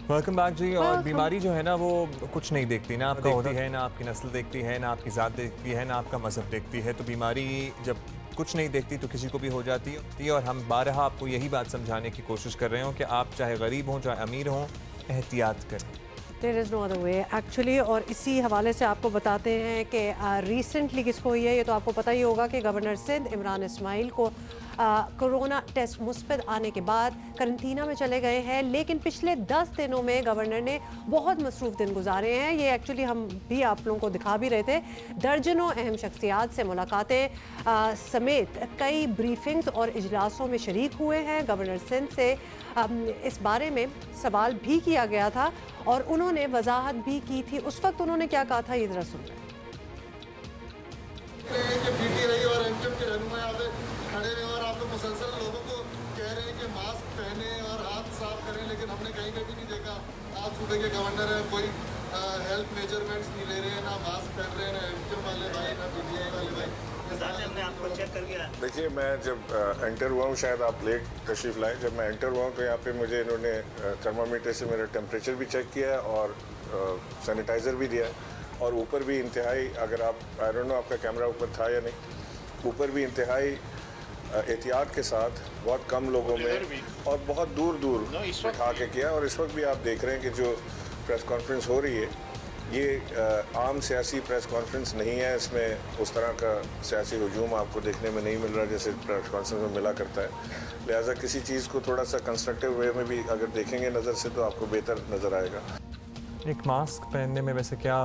Welcome back जी। और welcome. बीमारी जो है ना वो कुछ नहीं देखती ना, आपका देखती है ना आपकी नस्ल देखती है ना आपकी ज़ात देखती है ना आपका मज़हब देखती है। तो बीमारी जब कुछ नहीं देखती तो किसी को भी हो जाती है। और हम बारहा आपको यही बात समझाने की कोशिश कर रहे हो कि आप चाहे गरीब हों चाहे अमीर हों, एहतियात करें। There is no other way actually. और इसी हवाले से आपको बताते हैं कि रिसेंटली किसको हुई है, ये तो आपको पता ही होगा कि गवर्नर सिंध इमरान इस्माइल को कोरोना टेस्ट मुस्बत आने के बाद करंतना में चले गए हैं। लेकिन पिछले 10 दिनों में गवर्नर ने बहुत मसरूफ़ दिन गुजारे हैं। ये एक्चुअली हम भी आप लोगों को दिखा भी रहे थे। दर्जनों अहम शख्सियात से मुलाकातें समेत कई ब्रीफिंग्स और इजलासों में शरीक हुए हैं। गवर्नर सिंध से इस बारे में सवाल भी किया गया था और उन्होंने वजाहत भी की थी। उस वक्त उन्होंने क्या कहा था, ये जरा सुन लें। पीटीआई और एमकेएम के रहनुमा यहाँ पे खड़े रहे और आप लोग मुसलसल लोगों को कह रहे हैं कि मास्क पहने और हाथ साफ करें, लेकिन हमने कहीं पे भी नहीं देखा। आप सूबे के गवर्नर हैं, कोई हेल्थ मेजरमेंट्स नहीं ले रहे हैं, ना मास्क पहन रहे हैं, ना एमकेएम वाले भाई ना पीटीआई वाले भाई। देखिए, मैं जब एंटर हुआ हूँ, शायद आप लेट तशरीफ़ लाए, जब मैं एंटर हुआ हूँ तो यहाँ पे मुझे इन्होंने थर्मामीटर से मेरा टेम्परेचर भी चेक किया है और सैनिटाइज़र भी दिया है। और ऊपर भी इंतहाई, अगर आप आई डोंट नो आपका कैमरा ऊपर था या नहीं, ऊपर भी इंतहाई एहतियात के साथ बहुत कम लोगों में और बहुत दूर दूर बिठा के किया। और इस वक्त भी आप देख रहे हैं कि जो प्रेस कॉन्फ्रेंस हो रही है ये आम सियासी प्रेस कॉन्फ्रेंस नहीं है। इसमें उस तरह का सियासी हुजूम आपको देखने में नहीं मिल रहा जैसे प्रेस कॉन्फ्रेंस में मिला करता है। लिहाजा किसी चीज़ को थोड़ा सा कंस्ट्रक्टिव वे में भी अगर देखेंगे नज़र से तो आपको बेहतर नज़र आएगा। एक मास्क पहनने में वैसे क्या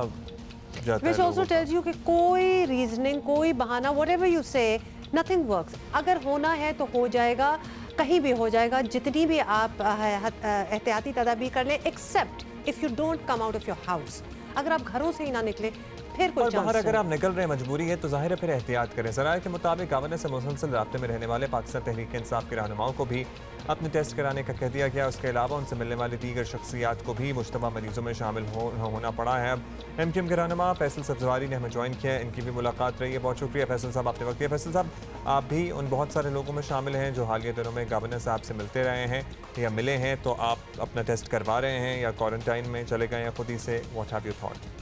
जाता Which है also लोगों tells you कि कोई रीजनिंग, कोई बहाना, whatever you say, nothing works। अगर होना है तो हो जाएगा, कहीं भी हो जाएगा, जितनी भी आप एहतियाती तदाबीर कर लें, except if you don't come out of your house. अगर आप घरों से ही ना निकले फिर कोई और चांस बाहर अगर नहीं। आप निकल रहे हैं, मजबूरी है तो जाहिर है फिर एहतियात करें। ज़राए के मुताबिक गवर्नर से मुसलसल राब्ते में रहने वाले पाकिस्तान तहरीक इंसाफ के रहनुमाओं को भी अपने टेस्ट कराने का कह दिया गया। उसके अलावा उनसे मिलने वाली दीगर शख्सियात को भी मुश्तबा मरीजों में शामिल होना पड़ा है। अब एमकेएम के रहनुमा फैसल सब्जवारी ने हमें ज्वाइन किया है, इनकी भी मुलाकात रही है। बहुत शुक्रिया फैसल साहब, आपने वक्त दिया। फैसल साहब, आप भी उन बहुत सारे लोगों में शामिल हैं जो हालिया दिनों में गवर्नर साहब से मिलते रहे हैं या मिले हैं, तो आप अपना टेस्ट करवा रहे हैं या क्वारंटाइन में चले गए हैं खुद ही से? What have you thought?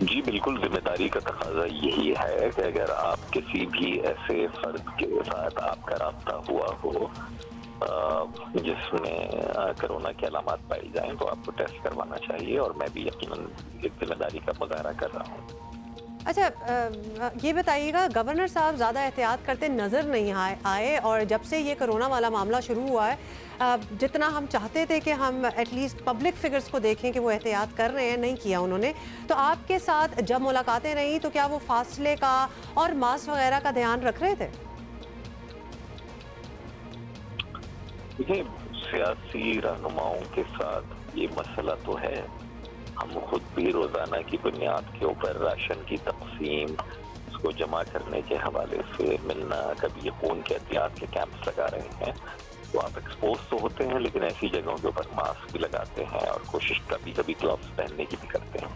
जी बिल्कुल, जिम्मेदारी का तकाजा यही है कि अगर आप किसी भी ऐसे फर्द के साथ आपका राब्ता हुआ हो जिसमें कोरोना के अलामात पाई जाएं तो आपको टेस्ट करवाना चाहिए। और मैं भी यकीनन इस जिम्मेदारी का मुजाहरा कर रहा हूँ। अच्छा, ये बताइएगा, गवर्नर साहब ज़्यादा एहतियात करते नज़र नहीं आए और जब से ये कोरोना वाला मामला शुरू हुआ है, जितना हम चाहते थे कि हम एटलीस्ट पब्लिक फिगर्स को देखें कि वो एहतियात कर रहे हैं, नहीं किया उन्होंने। तो आपके साथ जब मुलाकातें रहीं तो क्या वो फासले का और मास्क वगैरह का ध्यान रख रहे थे? देखिए, सियासी रहनुमाओं के साथ ये मसला तो है। हम खुद भी रोजाना की बुनियाद के ऊपर राशन की तकसीम, उसको जमा करने के हवाले से मिलना, कभी खून के एहतियात के कैंप्स लगा रहे हैं। तो आप एक्सपोज तो होते हैं, लेकिन ऐसी जगहों के ऊपर मास्क भी लगाते हैं और कोशिश कभी कभी ग्लव्स पहनने की भी करते हैं।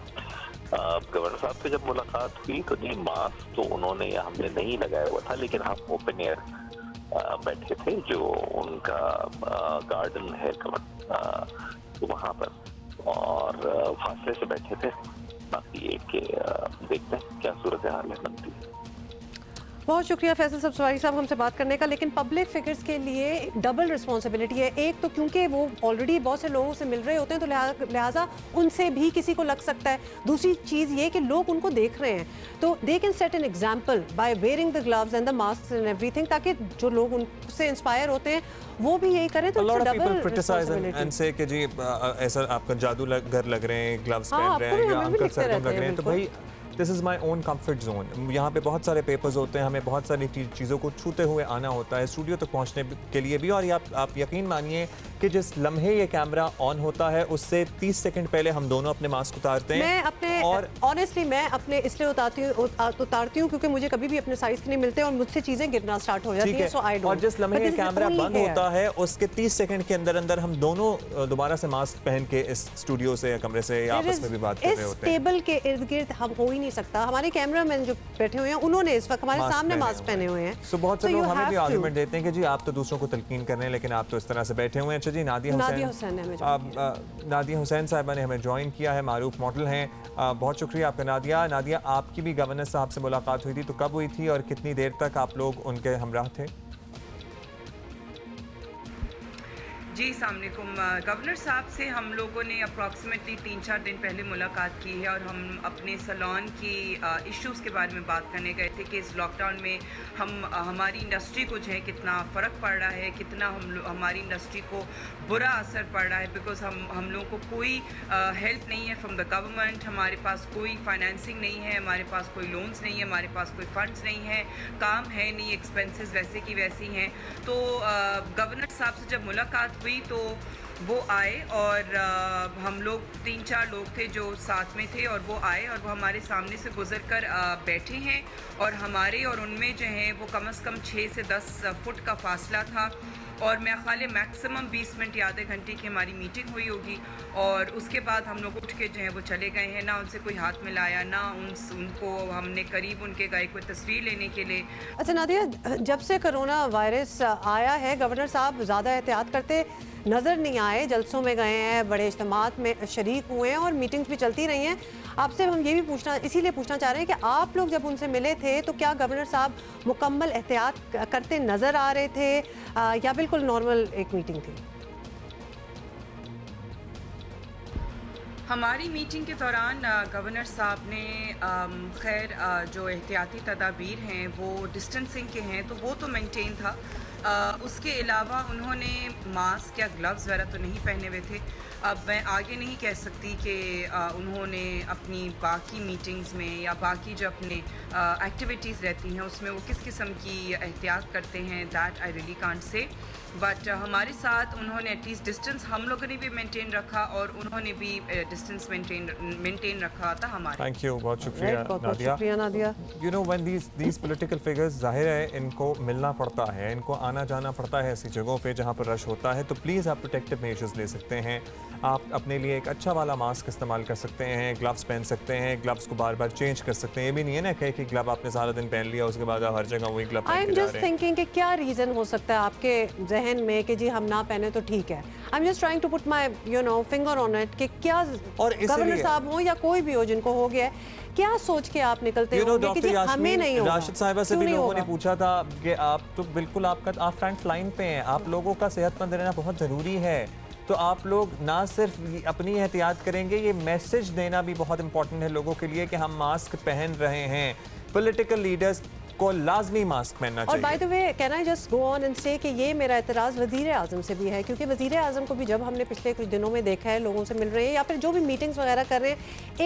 गवर्नर साहब से जब मुलाकात हुई तो नहीं, मास्क तो उन्होंने या हमने नहीं लगाया हुआ था, लेकिन हम ओपन एयर बैठे थे, जो उनका गार्डन है तो वहाँ पर, और फासले से बैठे थे। बाकी एक देखते हैं क्या सूरत हाल है बनती है। बहुत शुक्रिया फैसल सब्जवारी साहब हमसे बात करने का। लेकिन पब्लिक फिगर्स के लिए डबल रिस्पॉन्सिबिलिटी है। एक तो क्योंकि वो ऑलरेडी बहुत से लोगों से मिल रहे होते हैं तो लिहाजा उनसे भी किसी को लग सकता है। दूसरी चीज़ ये कि लोग उनको देख रहे हैं, तो they can set an example bye wearing the gloves and the mask and everything, ताकि जो लोग उनसे इंस्पायर होते हैं वो भी यही करें। तो डबल रिस्पॉन्सिबिलिटी कि जी ऐसा आपका जादूगर लग रहे हैं, ग्लव्स पहन रहे हैं या अंकल सरगम लग रहे हैं, तो भाई this is my own comfort zone. यहाँ पे बहुत सारे पेपर्स होते हैं, हमें बहुत सारी चीज़ों को छूते हुए आना होता है स्टूडियो तक पहुँचने के लिए भी। और ये आप यकीन मानिए कि जिस लम्हे ये कैमरा ऑन होता है उससे 30 सेकंड पहले हम दोनों अपने मास्क उतारते हैं। मैं अपने और ऑनेस्टली मैं अपने इसलिए उतारती हूँ क्योंकि मुझे कभी भी अपने साइज के नहीं मिलते और मुझसे चीज़ें गिरना स्टार्ट हो जाती है। सो आई डोंट। और जिस लम्हे ये कैमरा बंद होता है उसके 30 सेकंड के अंदर अंदर हम दोनों दोबारा से मास्क पहन के इस स्टूडियो से या कमरे से या आपस में भी बात कर रहे होते हैं। इस टेबल के इर्द गिर्द हम हो ही नहीं नहीं सकता। हमारे कैमरामैन जो बैठे हुए हैं उन्होंने इस वक्त हमारे सामने मास्क पहने हुए हैं। सो बहुत से So you लोग हमें have भी to- आर्गुमेंट देते हैं कि जी आप तो दूसरों को तलकीन कर रहे हैं लेकिन आप तो इस तरह से बैठे हुए हैं। अच्छा जी, नादिया हुसैन ने हमें join हुसैन, नादिया हुसैन साहिबा ने हमें ज्वाइन किया है, मारूफ मॉडल हैं। बहुत शुक्रिया आपका नादिया। नादिया, आपकी भी गवर्नर साहब से मुलाकात हुई थी, तो कब हुई थी और कितनी देर तक आप लोग उनके हमराह थे? जी अस्सलामुअलैकुम। गवर्नर साहब से हम लोगों ने अप्रॉक्सीमेटली 3-4 दिन पहले मुलाकात की है और हम अपने सैलून की इश्यूज़ के बारे में बात करने गए थे कि इस लॉकडाउन में हमारी इंडस्ट्री को जो है कितना फ़र्क पड़ रहा है, कितना हमारी इंडस्ट्री को बुरा असर पड़ रहा है, बिकॉज़ हम लोगों को कोई हेल्प नहीं है फ्रॉम द गवर्नमेंट, हमारे पास कोई फाइनेंसिंग नहीं है, हमारे पास कोई लोन्स नहीं है, हमारे पास कोई फंड्स नहीं है, काम है नहीं, एक्सपेंसेस वैसे की वैसी हैं। तो गवर्नर साहब से जब मुलाकात हुई तो वो आए और हम लोग 3-4 लोग थे जो साथ में थे और वो आए और वो हमारे सामने से गुजर कर बैठे हैं और हमारे और उनमें जो है वो कम से कम 6 से 10 फुट का फासला था और मैं ख्याल है मैक्सिमम 20 मिनट या आधे घंटे की हमारी मीटिंग हुई होगी और उसके बाद हम लोग उठ के जो है वो चले गए हैं। ना उनसे कोई हाथ मिलाया, ना उनको हमने करीब उनके गए कोई तस्वीर लेने के लिए। अच्छा नादिया, जब से कोरोना वायरस आया है गवर्नर साहब ज़्यादा एहतियात करते नज़र नहीं आए, जलसों में गए हैं, बड़े इज्तिमात में शरीक हुए हैं और मीटिंग्स भी चलती रही हैं। आपसे हम ये भी इसीलिए पूछना चाह रहे हैं कि आप लोग जब उनसे मिले थे तो क्या गवर्नर साहब मुकम्मल एहतियात करते नज़र आ रहे थे या बिल्कुल नॉर्मल एक मीटिंग थी? हमारी मीटिंग के दौरान गवर्नर साहब ने खैर जो एहतियाती तदाबीर हैं वो डिस्टेंसिंग के हैं तो वो तो मेंटेन था। उसके अलावा उन्होंने मास्क या ग्लव्स वगैरह तो नहीं पहने हुए थे। अब मैं आगे नहीं कह सकती कि उन्होंने अपनी बाकी मीटिंग्स में या बाकी जो अपने एक्टिविटीज़ रहती हैं उसमें वो किस किस्म की एहतियात करते हैं, that I really can't say. But हमारे साथ उन्होंने एटलीस्ट डिस्टेंस हम लोगों ने भी मेंटेन रखा और उन्होंने भी डिस्टेंस मेंटेन रखा था हमारा। थैंक यू, बहुत शुक्रिया Nadia. You know when these political figures, जाहिर है इनको मिलना पड़ता है, इनको आना जाना पड़ता है ऐसी जगहों पे जहाँ पर रश होता है, तो प्लीज़ आप प्रोटेक्टिव मेजर्स ले सकते हैं। आप अपने लिए एक अच्छा वाला मास्क इस्तेमाल कर सकते हैं, ग्लव्स पहन सकते हैं, ग्लव्स को बार बार चेंज कर सकते हैं। ये भी नहीं है ना कि ग्लव आपने सारा दिन पहन लिया उसके बाद आप हर जगह वही ग्लव आई पहन एम के जा जस्ट रहे हैं। थिंकिंग कि क्या रीज़न हो सकता है आपके जहन में कि जी हम ना पहने तो ठीक है। I am just trying to put my finger on it कि क्या और गवर्नर साहब हो या कोई भी हो जिनको हो गया है, क्या सोच के आप निकलते होंगे कि जी हमें नहीं होगा। राशिद साहिबा से क्यों भी नहीं लोगों ने होगा? पूछा था कि आप तो बिल्कुल आप फ्रंट लाइन पे हैं, आप लोगों का सेहतमंद रहना बहुत ज़रूरी है, तो आप लोग ना सिर्फ अपनी एहतियात करेंगे, ये मैसेज देना भी बहुत इंपॉर्टेंट है लोगों के लिए कि हम मास्क पहन रहे हैं। पॉलिटिकल लीडर्स को लाजमी मास्क पहनना और चाहिए। By the way can I just go on and से कि ये मेरा एतराज़ वज़ीर आज़म से भी है, क्योंकि वज़ीर आज़म को भी जब हमने पिछले कुछ दिनों में देखा है लोगों से मिल रहे हैं या फिर जो भी मीटिंग्स वगैरह कर रहे हैं,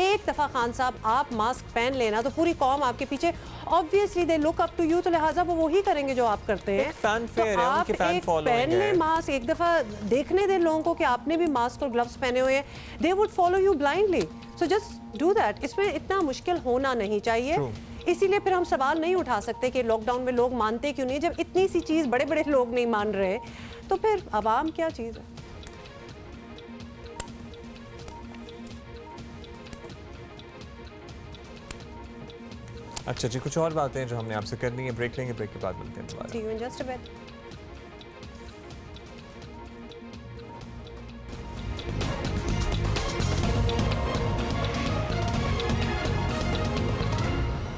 एक दफ़ा खान साहब आप मास्क पहन लेना तो पूरी कौम आपके पीछे, obviously they look up to you, तो लिहाजा वो वही करेंगे जो आप करते हैं। फैनफेयर है, उनकी फैन एक फॉलोइंग पहन ले है। मास्क, एक दफ़ा देखने दें लोगों को कि आपने भी मास्क और ग्लव्स पहने हुए हैं, they would follow you blindly, so just do that. इसमें इतना मुश्किल होना नहीं चाहिए। True. इसीलिए फिर हम सवाल नहीं उठा सकते कि लॉकडाउन में लोग मानते क्यों नहीं, जब इतनी सी चीज़ बड़े बड़े लोग नहीं मान रहे तो फिर आवाम क्या चीज़ है। अच्छा जी, कुछ और बातें हैं जो हमने आपसे करनी है, ब्रेक लेंगे, ब्रेक के बाद मिलते हैं दोबारा। See you in just a bit.